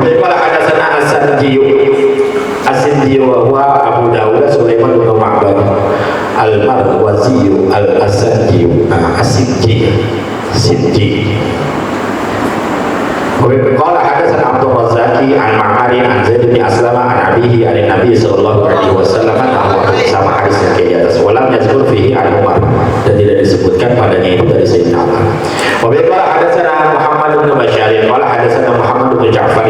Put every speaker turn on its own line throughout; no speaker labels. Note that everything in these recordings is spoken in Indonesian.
Qala hadatsana As-Sinji wa huwa Abu Dawud Sulaiman bin Ma'bad Al-Marwazi Al-Asanji As-Sinji. Qala hadatsana Abdul Razzaqi an Ma'mari an Zaid bin Aslama an abihi an Nabi sallallahu alaihi wasallam sama hadisnya kayak di atas. Walam yazkur fihi an Umar, dan tidak disebutkan padanya itu dari Sayyidina Umar. Wa qala hadatsana Muhammad bin Bashar qala hadatsana Muhammad bin Ja'far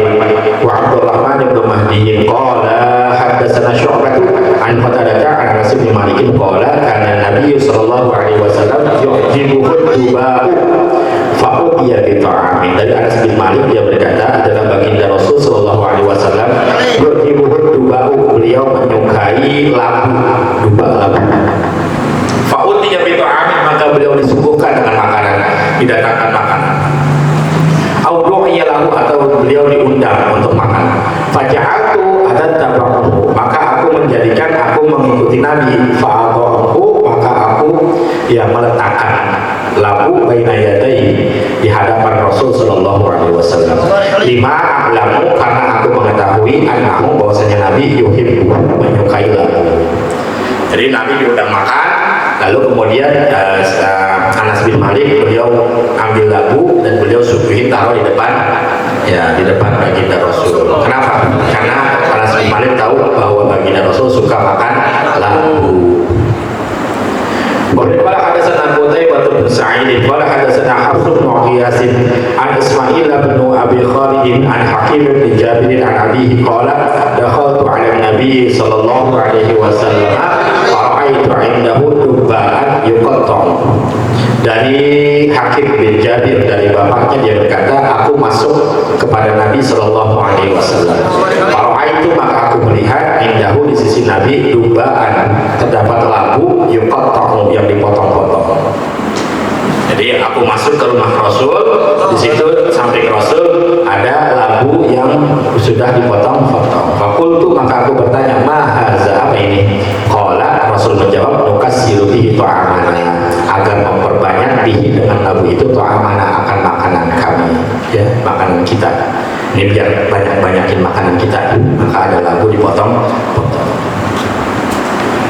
wa Abdurrahman bin Mahdi qala hadatsana Syu'bah an Qatadah an Anas bin Malik qala kana Nabi sallallahu alaihi wasallam yu'jibuhu duba'u fa'udiya bi ta'amin. Dari Anas bin Malik dia berkata, dalam baginda Rasul sallallahu alaihi wasallam yu'jibuhu duba'u, beliau menyukai labu, labu. Fa'udiya bi ta'amin, maka beliau disuguhkan dengan makanan, didatangkan makanan. Audu'iya lahu, atau beliau diundang untuk makan. Faja'atu atataba'uhu, maka aku menjadikan, aku mengikuti Nabi. Fa'adha'uhu, maka aku meletakkan labu baina yadai, di hadapan Rasul sallallahu alaihi wasallam. Lima a'lamu, karena aku mengetahui annahu, bahwasanya Nabi yuhibbu, menyukai labu. Jadi Nabi diundang makan, lalu kemudian Anas bin Malik beliau ambil labu dan beliau suguhin, taruh di depan di depan baginda Rasul. Kenapa? Karena Anas bin Malik tahu bahwa baginda Rasul suka makan labu. Qala hadatsana Qutaibah bin Sa'id qala hadatsana Hafs bin Qiyas an Ismail bin Abi Khalid an Hakim bin Jabir an abihi qala dakhaltu 'ala an-nabi sallallahu alaihi wasallam fara'aitu 'indahu dubba'an yuqatta'u. Dari Hakim bin Jabir, dari bapaknya, dia berkata, aku masuk kepada Nabi sallallahu alaihi wasallam. Fara'aitu, maka aku melihat, indahu, di sisi Nabi, dubba'an, terdapat labu yuqatta'u, yang dipotong-potong. Jadi aku masuk ke rumah Rasul, di situ samping Rasul ada labu yang sudah dipotong-potong. Fakultu, maka aku bertanya, ma haza, apa ini? Qala, Rasul menjawab, nukassiru bihi ta'amana, agar memperbanyak bihi, dengan labu itu, ta'amana, akan makanan kami, makanan kita. Ini biar banyak-banyakin makanan kita, maka ada labu dipotong-potong.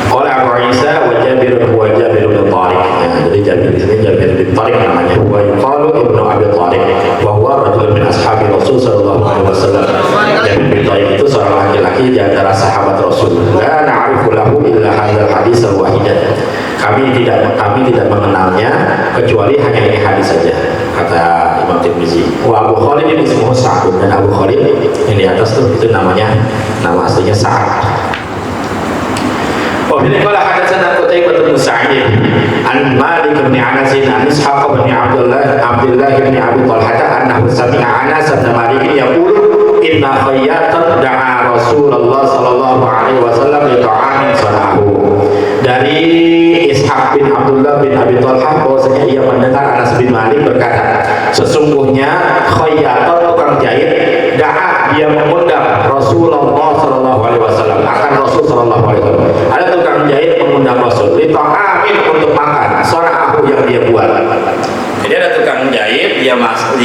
Qala Abu Isa wa Jabir huwa Jabir bin Tariq. Jadi Jabir di sini Jabir bin Tariq namanya. Wa yuqalu ibnu Abi Tariq wa huwa rajulun min ashabi Rasul sallallahu alaihi wasallam. Jabir bin Tariq itu seorang laki-laki di antara sahabat Rasul. La na'rifu lahu illa hadzal hadits wahidan. Kami tidak mengenalnya kecuali hanya ini hadis saja, kata Imam Tirmizi. Wa Abu Khalid ini ismuhu Sa'd, dan Abu Khalid yang di atas itu nama aslinya Sa'ad. Wabillahi qala hadatsana Qutaibah bin Sa'id an Malik bin Anas an Ishaq bin Abdullah bin Abi Talhah annahu sami'a Anas bin Malik yaqulu inna khayyatan da'a Rasulullah sallallahu alaihi wasallam li ta'amin sanahu. Dari Ishaq bin Abdullah bin Abi Talhah, bahwasanya ia mendengar Anas bin Malik berkata, sesungguhnya khayyatan, tukang jahit, da'a, dia mengundang Rasulullah sallallahu alaihi wasallam, akan Rasul sallallahu alaihi wasallam. Ada tukang jahit mengundang Rasul li ta'amin, untuk makan, sana'ahu, yang dia buat. Jadi ada tukang jahit, dia masak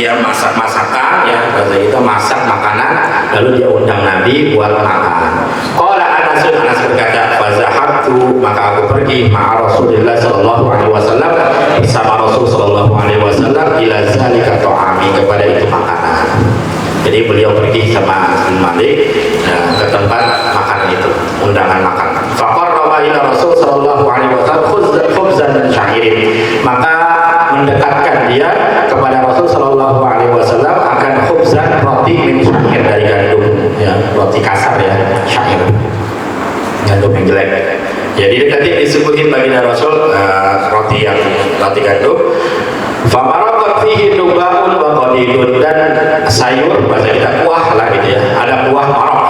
masakan, bahasa kita masak makanan, lalu dia undang Nabi buat makan. Qala Anas berkata, fazahabtu, maka aku pergi ma'a Rasulillah sallallahu alaihi wasallam, bersama Rasul sallallahu alaihi wasallam, ila zalika ta'ami, kepada itu makanan. Jadi beliau pergi sama Anas bin Malik ke tempat makanan itu, undangan makanan. Faqarraba ila Rasul sallallahu alaihi wasallam khubzan dan sya'irin, maka mendekatkan dia kepada Rasul sallallahu alaihi wasallam akan khubzan, roti min syair, dari gandum, roti kasar, syair, gandum yang jelek. Jadi dekatin, disuguhin baginda Rasul roti gandum. Famarakat fihi dubaun wa qadidun, dan sayur, bahasa kita kuah lah gitu, ada kuah marok,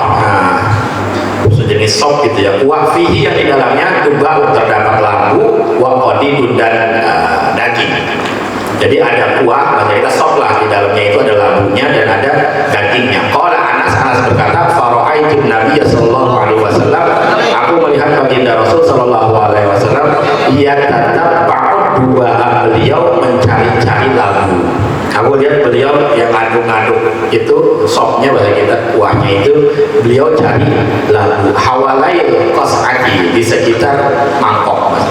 sejenis sop gitu, kuah fihi, yang di dalamnya dubaun, terdapat labu, wa qadidun, dan daging. Jadi ada kuah, bahasa kita sop lah, di dalamnya itu ada labunya dan ada dagingnya. Qala Anas berkata, fara'aitu Nabiy sallallahu alaihi wasallam, aku melihat baginda Rasul sallallahu alaihi wasallam, ia tetap beliau mencari-cari labu. Aku lihat beliau yang ngaduk-ngaduk itu sopnya bahasa kita, kuahnya itu beliau cari labu hawalail qas'ati, di sekitar mangkok Mas.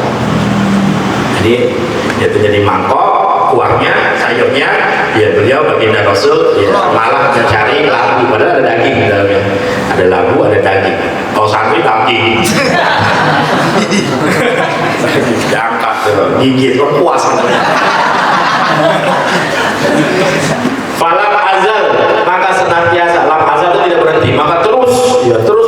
Jadi itu jadi mangkok, kuahnya, sayurnya, ya beliau baginda Rasul ya, malah mencari labu, padahal ada daging di dalamnya, ada labu, ada daging. Kalau santri daging diangkat gigit kok puas falam azal, maka senantiasa, lam azal itu tidak berhenti, maka terus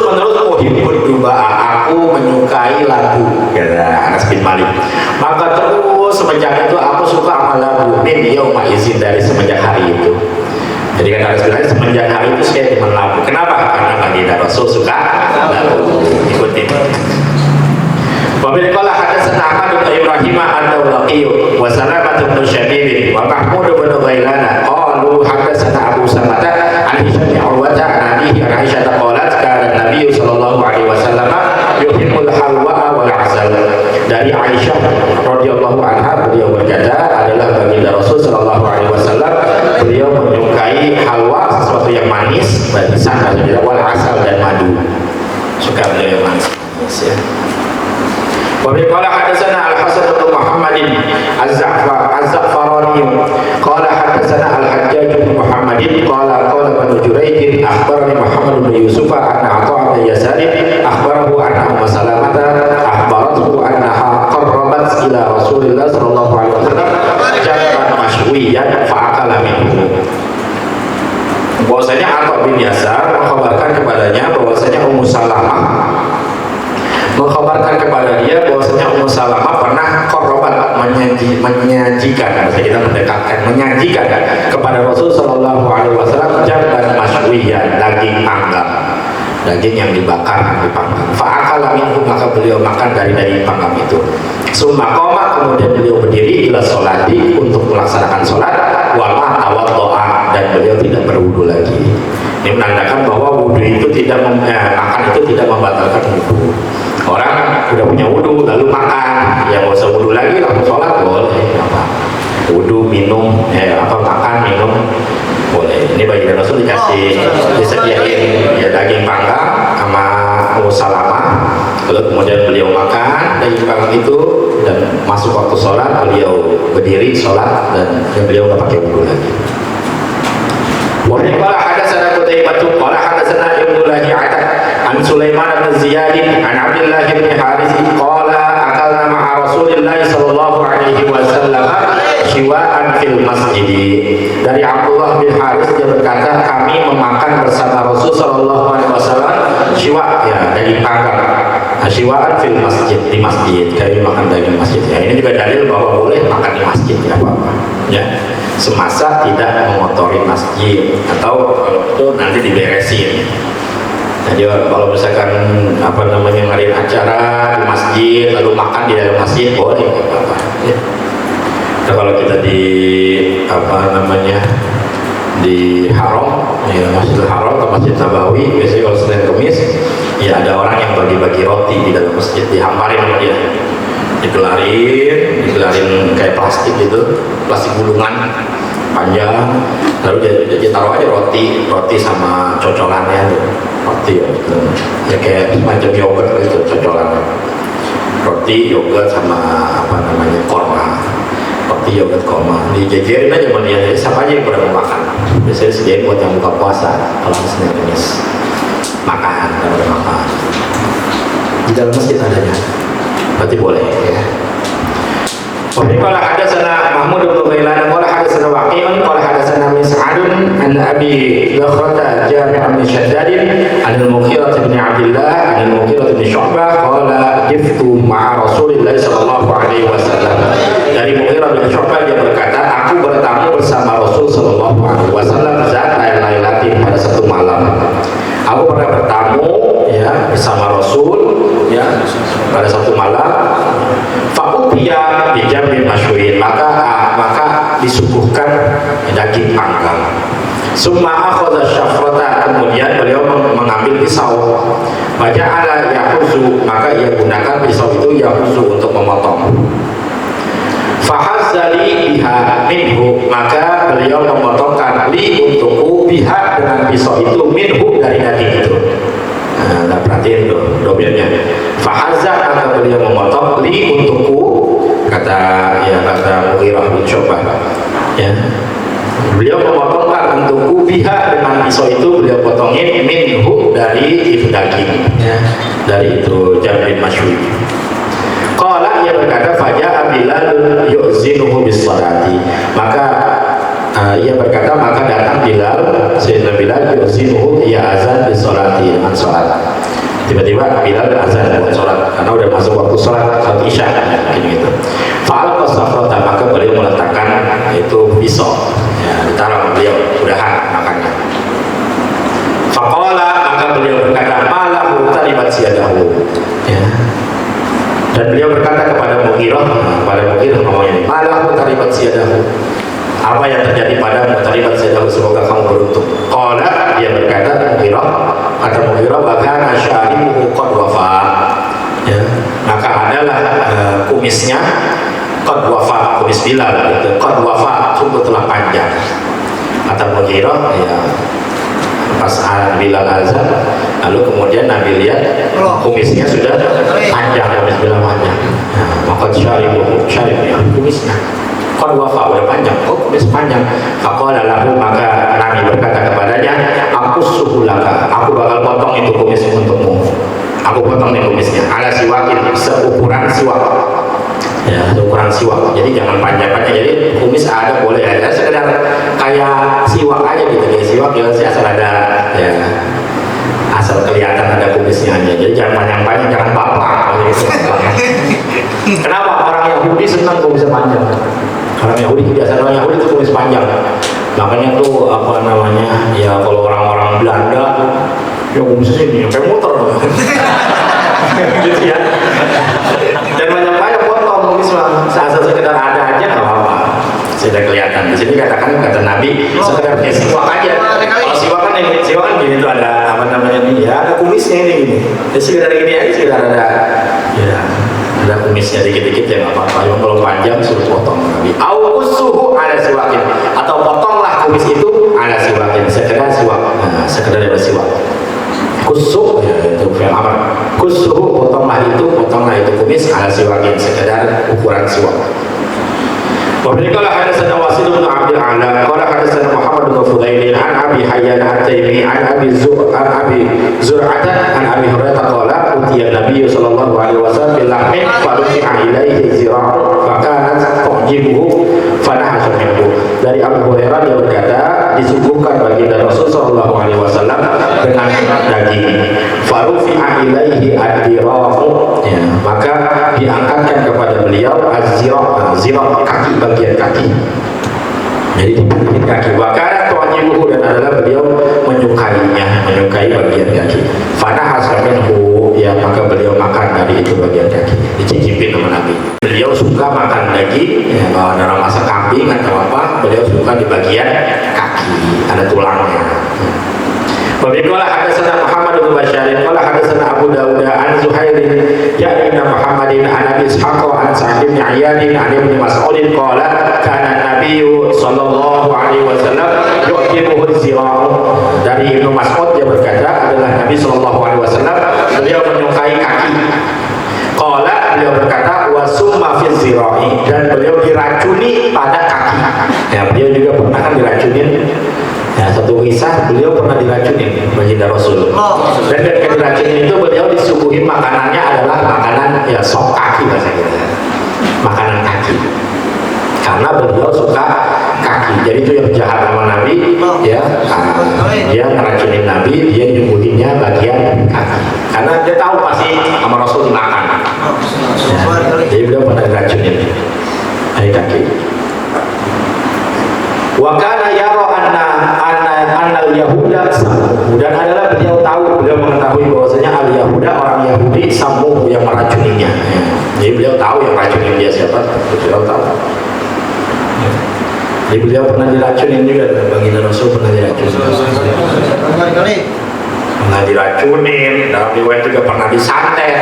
menerus muhibbud duba'a, aku menyukai labu, kata Anas bin Malik. Maka terus semenjak itu aku suka sama labu, min yauma izin, dari semenjak hari itu. Jadi kan Anas bin Malik, semenjak hari itu saya demen labu. Kenapa? Karena baginda Rasul suka labu. Ikutin. Wabil qala hadatsana Ahmad bin Ibrahim ad-Dawlaqi wa Salamah bin Syabib wa Mahmud bin Ghailana qalu hadatsana Abu Samata an Hisham bin Urwah an abihi an Aisyah qalat kana Nabi sallallahu alaihi wasallam yuhibbul halwa wal 'asal. Dari Aisyah radhiyallahu anha, beliau berkata, adalah baginda Rasul sallallahu alaihi wasallam, beliau menyukai halwa, sesuatu yang manis, barisan wal 'asal, dan madu. Suka beliau yang manis ya. Wabil qala hadatsana Al-Hasan bin Muhammadin Az-Za'farani qala hadatsana Al-Hajjaj bin Muhammadin qala Ibnu Jurayj akhbarani Muhammad bin Yusuf anna Atha bin Yasar akhbarahu anna Ummu Salamah akhbarathu annaha qarrabat ila Rasulillah sallallahu alaihi wasallam jabban mashwiyan fa'akala minhu. Bahwasanya Atha bin Yasar mengkhabarkan kepadanya bahwasanya Ummu Salamah mengkhabarkan kepada dia bahwasanya Ummu Salamah pernah korban menyajikan, kita mendekatkan, menyajikan kepada Rasul sallallahu alaihi wasallam jamban masywiyan, daging panggang, daging yang dibakar, dipanggang. Fa'akala minhu, maka beliau makan dari daging panggang itu. Summa qama, kemudian beliau berdiri ila sholati, untuk melaksanakan sholat, wa ma tawaddoa, dan beliau tidak berwudu lagi. Ini menandakan bahwa wudu itu makan itu tidak membatalkan wudu. Orang udah punya wudu lalu makan, ya nggak usah wudu lagi, langsung sholat boleh. Wudu, minum, makan, minum boleh. Ini bagi Rasul disediain ya daging panggang sama Ummu Salamah. Lalu kemudian beliau makan daging panggang itu, dan masuk waktu sholat beliau berdiri sholat, dan beliau nggak pakai wudu lagi. Wahai qala hadatsana Qutaibah qala hadatsana Ibnu Lahi'ah an Sulaiman bin Ziyad an Abdullah bin Harith qala akalna ma'a Rasulillah sallallahu alaihi wasallam shiwa'an fil masjid. Dari Abdullah bin Harith, dia berkata, kami memakan bersama Rasul sallallahu alaihi wasallam shiwa', ya daging panggang. Shiwa'an fil masjid, di masjid, kami makan daging masjid. Ya, ini juga dalil bahwa boleh makan di masjid, ya apa-apa. Ya, semasa tidak mengotori masjid, atau kalau itu nanti diberesin. Jadi kalau misalkan ngadain acara di masjid lalu makan di dalam masjid boleh, apa-apa. Ya. Nah, kalau kita di di Haram, ya Masjidil Haram atau Masjid Nabawi, biasanya kalau Senin Kemis ya ada orang yang bagi-bagi roti di dalam masjid, dihamparin sama dia, digelarin kayak plastik gitu, plastik gulungan panjang, lalu dia taruh aja roti sama cocolannya, roti ya kayak semacam yogurt gitu, cocolannya roti, yogurt sama korma, roti yogurt korma, dijajarin aja sama dia. Siapa aja yang pernah mau makan, biasanya sediain buat yang buka puasa kalau Senin Kemis makan, di dalam masjid adanya, berarti boleh ya. Wabi qala hadatsana Mahmud bin Ghailan qala hadatsana Waqi'un qala hadatsana Mis'adun an Abi Dakhrata Jami' bin Shaddad an al-Mughirah bin Abdullah an al-Mughirah bin Syu'bah qala jiftu ma'a Rasulillah sallallahu alaihi wasallam. Dari Mughirah bin Syu'bah, dia berkata, aku bertamu bersama Rasul sallallahu alaihi wasallam zat lailatin, pada satu malam. Aku pernah bertamu ya bersama Rasul ya pada satu malam. Fa'utiya bijambil masyhurin, maka disuguhkan daging panggang. Summa akhadha syafrata, kemudian beliau mengambil pisau. Faja'ala yahuzu, maka ia gunakan pisau itu yahuzu untuk memotong. Fahazzali biha minhu, maka beliau memotongkan li untukku biha dengan pisau itu minhu dari daging itu. Nah, perhatiin tuh dobelnya. Fahazza maka beliau memotong li untukku, kata Mughirah bin Syu'bah. Ya. Beliau memotongkan untukku biha dengan pisau itu beliau potongin minhu dari itu daging. Ya. Dari itu Jabir bin Masyhur. Qala ia berkata faja'a Bilal yu'zinuhu bis salati. Maka ia berkata maka datang Bilal, Sayyidina Bilal yu'zinuhu, ia azan bis salati, dengan salat. Tiba-tiba Bilal azan buat salat karena udah masuk waktu salat Isya gitu. Fa'alqa safrata, maka beliau meletakkan itu pisau. Ya, ditaruh beliau udahan makannya. Faqala, maka beliau berkata malahu taribat siyadahu. Ya. Dan beliau berkata kepada Mughirah ngomongnya, malahu taribat siyadahu. Apa yang terjadi pada taribat siyadahu, semoga kamu beruntung. Qala, dia berkata kata Mughirah bahkan syaribuhu qad wafa. Ya. Maka adalah kumisnya qad wafa, kumis Bilal itu qad wafa, sungguh telah panjang. Kata Mughirah, ya pas Bilal azan, lalu kemudian Nabi lihat kumisnya sudah panjang, kumis Bilal panjang. Maka syaribuhu, ya kumisnya qad wafa, udah panjang, kumis panjang. Faqala lahu, maka Nabi berkata kepadanya, aku suhulaka, aku bakal potong itu kumis untukmu. Aku potong nih kumisnya ala siwakin, seukuran siwak. Ya, ukuran siwak. Jadi jangan panjang-panjang. Jadi kumis ada boleh ada sekedar kayak siwak aja gitu. Kayak siwak ya asal ada, ya asal kelihatan ada kumisnya aja. Jadi jangan panjang-panjang, jangan bapak gitu. Kenapa orang Yahudi senang kumis panjang? Orang Yahudi kebiasaan orang Yahudi itu kumis panjang. Makanya tuh apa namanya? Ya kalau orang-orang Belanda ya kumisnya ini sampai muter. Gitu ya. Dan banyak-banyak potong kumis asal sekedar ada aja nggak apa-apa. Sudah kelihatan. Di sini katakan kata Nabi sekedar kayak siwak aja. Kalau siwak kan gini tuh ada apa namanya ini ya, ada kumisnya ini gini. Jadi sekedar gini aja, sekedar ada ya ada kumisnya dikit-dikit ya nggak apa-apa. Kalau panjang suruh potong Nabi. Aukusuhu ala siwakin, atau potonglah kumis itu ala siwakin, sekedar siwak. Nah, sekedar ada siwak. Kusuk ya itu fi'il amr. Kusuhu, potonglah itu kumis ala siwakin, sekedar ukuran siwak. Wabila hadatsana Wasil bin Abdul A'la qala hadatsana Muhammad bin Fudail an Abi Hayyan at-Taimi an Abi Zur'ah an Abi Hurairah qala utiya Nabi sallallahu alaihi wasallam bil lahmin fa rufi'a ilaihi zira'un fa kanat tu'jibuhu fa nahasha minhu. Dari Abu Hurairah dia berkata disuguhkan baginda Rasul sallallahu alaihi wasallam dengan daging. Fa rufi'a ilaihi ad-dira'u, ya, maka diangkatkan kepada beliau az-zira' kaki, bagian kaki. Jadi di kaki. Wakana tu'jibuhu, dan adalah beliau menyukai bagian kaki. Fana hasaminhu, ya, maka beliau makan dari itu bagian kaki. Dicicipin sama Nabi. Beliau suka makan daging, ya, kalau dalam masak kambing atau apa, beliau suka di bagian kaki, ada tulangnya. Wabikola hadatsana Muhammad bin Bashar qala hadatsana Abu Dawud an Zuhair ya ibn Muhammadin an Abi Ishaq an Sa'id bin Iyad an Ibn Mas'ud qala kana Nabi sallallahu alaihi wasallam yu'tibuhu az-zira'u. Dari Ibnu Mas'ud dia berkata adalah Nabi sallallahu alaihi wasallam beliau menyukai kaki. Qala, beliau berkata wa summa fi zira'i, dan beliau diracuni pada kaki. Ya, beliau juga pernah kan diracunin. Ya, satu kisah beliau pernah diracunin baginda Rasul. Dan ketika diracunin itu beliau disuguhi makanannya adalah makanan ya sop kaki bahasa kita. Makanan kaki. Karena beliau suka kaki. Jadi itu yang jahat sama Nabi, ya. Dia ngeracunin Nabi, dia nyuguhinnya bagian kaki. Karena dia tahu pasti sama Rasul dimakan. Ya, jadi beliau pernah diracunin dari kaki. Wa kana yara anna al-yahuda samu, dan adalah beliau mengetahui bahwasanya al-yahuda orang Yahudi samu yang meracuninya. Ya. Jadi beliau tahu yang racunin dia siapa, beliau tahu. Ya. Jadi beliau pernah diracunin juga, baginda Rasul pernah diracunin. Pernah diracunin, dalam riwayat juga pernah disantet.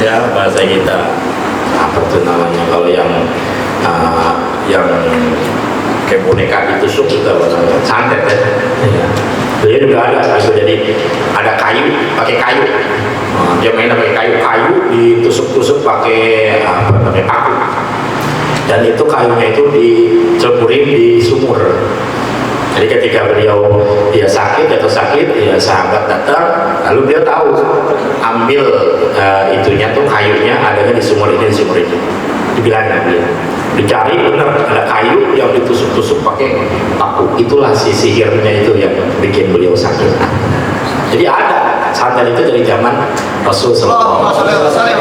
Ya, bahasa kita apa tuh namanya kalau yang kayak boneka ditusuk gitu, santet ya. Dia juga ada, bisa jadi ada kayu, pakai kayu. Dia main pakai kayu ditusuk-tusuk pakai apa namanya paku. Dan itu kayunya itu diceburin di sumur. Jadi ketika dia sakit atau sakit, ya sahabat datang, lalu dia tahu ambil itunya tuh kayunya adanya di sumur ini, dibilangin dia. Dicari benar ada kayu yang ditusuk-tusuk pakai paku. Itulah si sihirnya itu yang bikin beliau sakit. Jadi ada santet itu dari zaman Rasul Sallallahu Alaihi Wasallam.